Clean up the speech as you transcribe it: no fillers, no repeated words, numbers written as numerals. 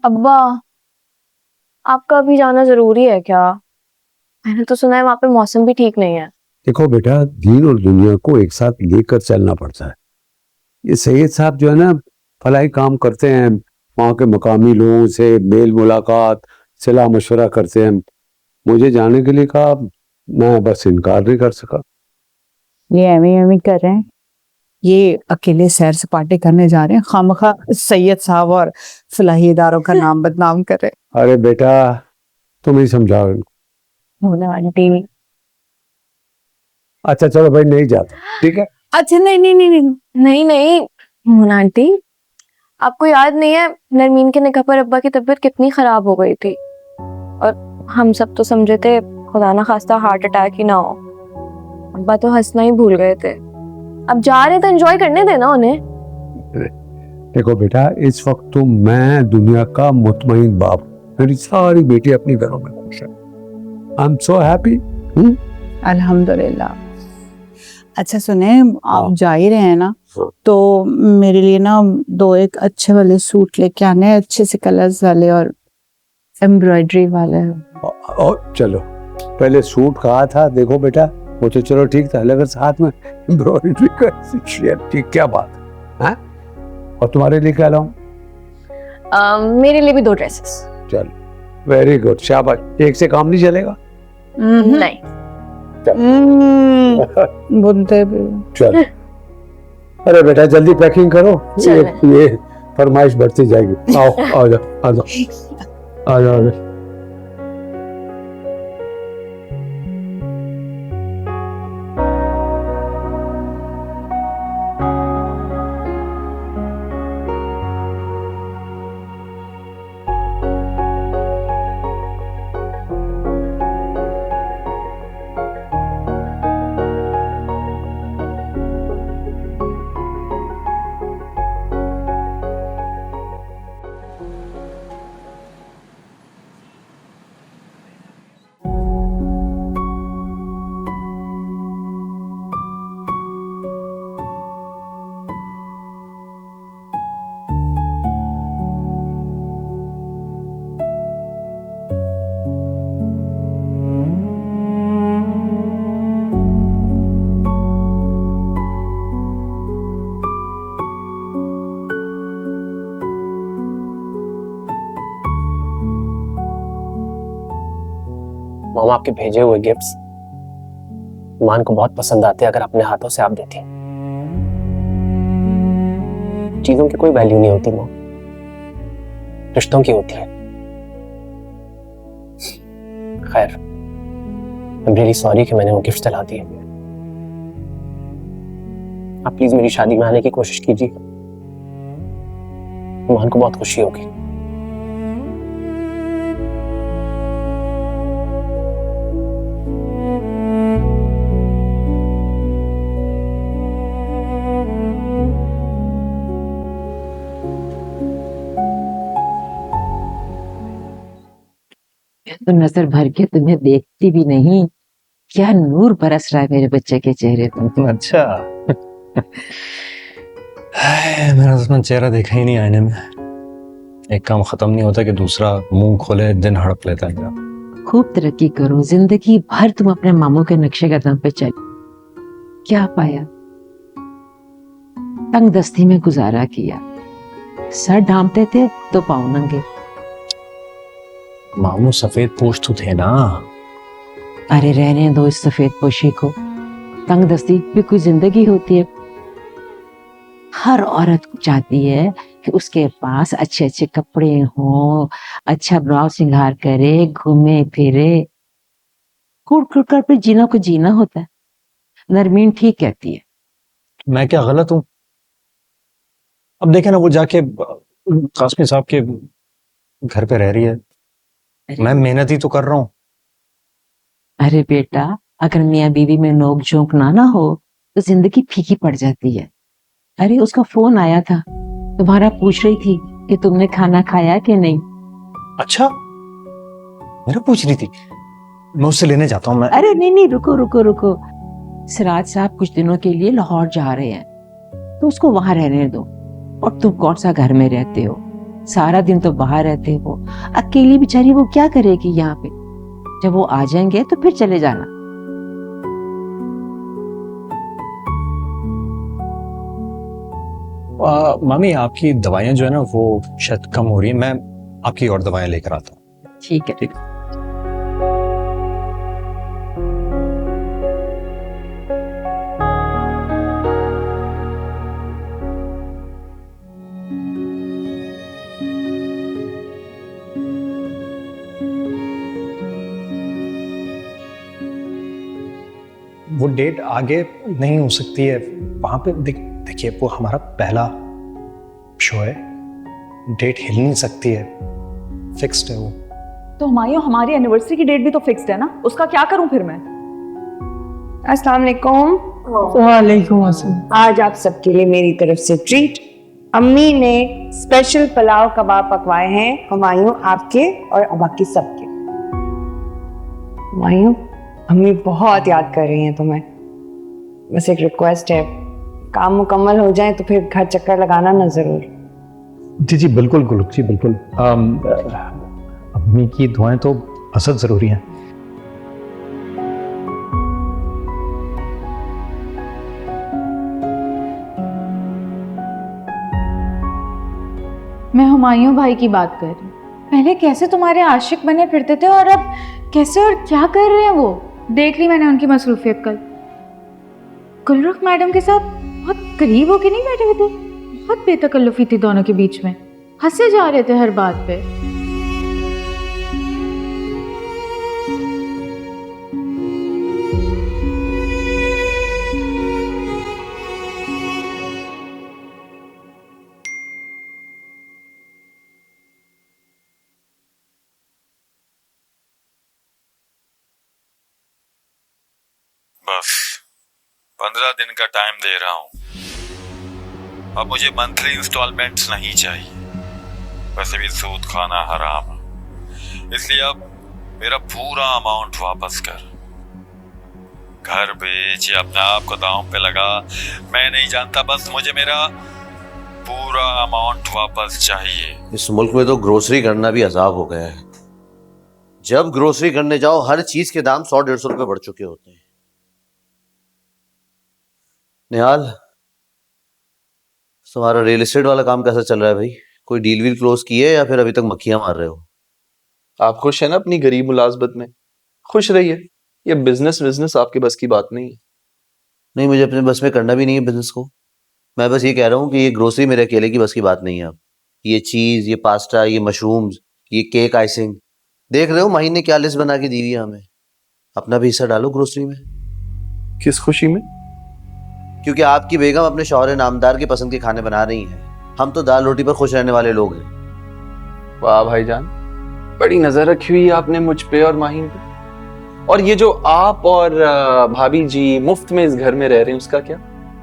अब्बा, आपका अभी जाना जरूरी है क्या? मैंने तो सुना है वहां पे मौसम भी ठीक नहीं है। देखो बेटा, दीन और दुनिया को एक साथ लेकर चलना पड़ता है। ये सैयद साहब जो है ना, फलाही काम करते हैं, वहाँ के मकामी लोगों से मेल मुलाकात, सलाह मशवरा करते हैं। मुझे जाने के लिए कहा, मैं बस इनकार नहीं कर सका। ये एमी कर रहे हैं, ये अकेले सैर सपाटे करने जा रहे हैं, खामखा सैयद साहब और फलाही इदारों का नाम बदनाम कर रहे हैं। अरे बेटा, तुम ही समझाओ इनको। मोना आंटी। अच्छा चलो भाई, नहीं जाता, ठीक है। अच्छा नहीं नहीं नहीं नहीं नहीं नहीं मोना आंटी, आपको याद नहीं है नरमीन के निकाह पर अब्बा की तबीयत कितनी खराब हो गई थी, और हम सब तो समझे थे खुदा ना खास्ता हार्ट अटैक ही ना हो। अब्बा तो हंसना ही भूल गए थे। अब जा रहे तो एंजॉय करने देना उन्हें। देखो बेटा, इस वक्त तो मैं दुनिया का मुतमईन बाप, मेरी सारी बेटी अपनी घरों में खुश है। I am so happy. अल्हम्दुलिल्लाह। अच्छा सुने, आप हाँ। जा ही रहे हैं ना, हाँ। तो मेरे लिए ना 2 एक अच्छे वाले सूट लेके आने हैं, अच्छे से कलर्स वाले और एम्ब्रॉयडरी वाले। और चलो, पहले सूट कहा था, देखो बेटा वो तो चलो ठीक था, लेकिन साथ में एम्ब्रॉयडरी का शेयर, ठीक क्या बात है? और तुम्हारे लिए क्या लाऊं? मेरे लिए भी 2 ड्रेसेस। चलो, वेरी गुड, शाबाश। एक से काम नहीं चलेगा। नहीं। बुनते भी। चल, अरे बेटा जल्दी पैकिंग करो, ये फरमाइश बढ़ती जाएगी। आओ आ जाओ आ जाओ आ जाओ आ जाओ। मामा, आपके भेजे हुए गिफ्ट्स ईमान को बहुत पसंद आते हैं। अगर अपने हाथों से आप देती, चीजों की कोई वैल्यू नहीं होती माँ, रिश्तों की होती है। खैर, आई एम रियली सॉरी कि मैंने वो गिफ्ट जला दिए। आप प्लीज मेरी शादी में आने की कोशिश कीजिए, ईमान को बहुत खुशी होगी। तो नजर भर के तुम्हें देखती भी नहीं, क्या नूर बरस रहा है मेरे बच्चे के चेहरे पर। अच्छा। मेरा दुश्मन चेहरा देखा ही नहीं आईने में। एक काम खत्म नहीं होता कि दूसरा मुंह खोले दिन हड़प लेता है मेरा। खूब तरक्की करो, जिंदगी भर तुम अपने मामू के नक्शे कदम पे चल। क्या पाया? तंग दस्ती में गुजारा किया, सर ढांपते थे तो पाँव नंगे। मामू सफेद पोश तो थे ना। अरे रहने दो इस सफेद पोशी को, तंग दस्ती भी कोई जिंदगी होती है। हर औरत चाहती है कि उसके पास अच्छे अच्छे कपड़े हों, अच्छा ब्राव सिंगार करे, घूमे फिरे। कूड़ कूड़ कर पे जीना को जीना होता है। नरमीन ठीक कहती है। मैं क्या गलत हूँ? अब देखे ना, वो जाके कासमी साहब के घर पे रह रही है, मैं मेहनत ही तो कर रहा हूँ। अरे बेटा, अगर मियाँ बीवी में नोक झोंक ना हो तो जिंदगी फीकी पड़ जाती है। अरे उसका फोन आया था, तुम्हारा पूछ रही थी कि तुमने खाना खाया कि नहीं। अच्छा, मेरा पूछ रही थी? मैं उससे लेने जाता हूँ मैं। अरे नहीं नहीं, रुको रुको रुको। सिराज साहब कुछ दिनों के लिए लाहौर जा रहे हैं, तो उसको वहां रहने दो। और तुम कौन सा घर में रहते हो, सारा दिन तो बाहर रहते हो। अकेली बेचारी वो क्या करेगी यहाँ पे? जब वो आ जाएंगे तो फिर चले जाना। मामी आपकी दवाइयाँ जो है ना वो शायद कम हो रही है, मैं आपकी और दवाइयाँ लेकर आता हूँ। ठीक है। ठीक। वो डेट आगे नहीं हो सकती है, वहां पे देखिए वो हमारा पहला शो है, डेट हिल नहीं सकती है, फिक्स्ड है वो। तो हुमायूं, हमारी एनिवर्सरी की डेट भी तो फिक्स्ड है ना, उसका क्या करूं फिर मैं? अस्सलाम वालेकुम। वालेकुम अस्सलाम। आज आप सबके लिए मेरी तरफ से ट्रीट। अम्मी ने स्पेशल पुलाव कबाब पकवाए हैं, हुमायूं आपके और बाकी सबके। हुमायूं, अम्मी बहुत याद कर रही हैं तुम्हें। बस एक रिक्वेस्ट है, काम मुकम्मल हो जाए तो फिर घर चक्कर लगाना ना जरूर। जी जी बिल्कुल गुलुक जी बिल्कुल। अम्मी की दुआएं तो असद जरूरी हैं। मैं हुमायूं भाई की बात कर रही हूँ। पहले कैसे तुम्हारे आशिक बने फिरते थे और अब कैसे और क्या कर रहे हैं वो? देख ली मैंने उनकी मसरूफियत कल। गुलरुख मैडम के साथ बहुत करीब होके नहीं बैठे हुए थे, बहुत बेतकल्लुफी थी दोनों के बीच में, हंसे जा रहे थे हर बात पे। बस 15 दिन का टाइम दे रहा हूं। अब मुझे मंथली इंस्टॉलमेंट्स नहीं चाहिए, वैसे भी सूद खाना हराम है, इसलिए अब मेरा पूरा अमाउंट वापस कर। घर बेच या अपने आप को दांव पे लगा, मैं नहीं जानता, बस मुझे मेरा पूरा अमाउंट वापस चाहिए। इस मुल्क में तो ग्रोसरी करना भी अजाब हो गया है। जब ग्रोसरी करने जाओ हर चीज के दाम 100-150 रुपए बढ़ चुके होते हैं। निहाल, तुम्हारा रियल एस्टेट वाला काम कैसा चल रहा है भाई? कोई डील वील क्लोज की है या फिर अभी तक मक्खियां मार रहे हो? आप खुश है ना अपनी गरीब मुलाजमत में? खुश रहिए, ये बिजनेस आपके बस की बात नहीं है। नहीं, मुझे अपने बस में करना भी नहीं है बिजनेस को। मैं बस ये कह रहा हूँ कि ये ग्रोसरी मेरे अकेले की बस की बात नहीं है। अब ये चीज, ये पास्ता, ये मशरूम्स, ये केक आइसिंग, देख रहे हो माहीन ने क्या लिस्ट बना के दी हुई है हमें। अपना भी हिस्सा डालो ग्रोसरी में। किस खुशी में? क्योंकि आपकी बेगम अपने शौहर नामदार की पसंद के खाने बना रही हैं। हम तो दाल रोटी पर खुश रहने वाले लोग हैं। वाह भाईजान, बड़ी नजर रखी हुई है आपने मुझ पे और माहीन पे। और ये जो आप और भाभी जी मुफ्त में इस घर में रह रहे हैं, उसका क्या?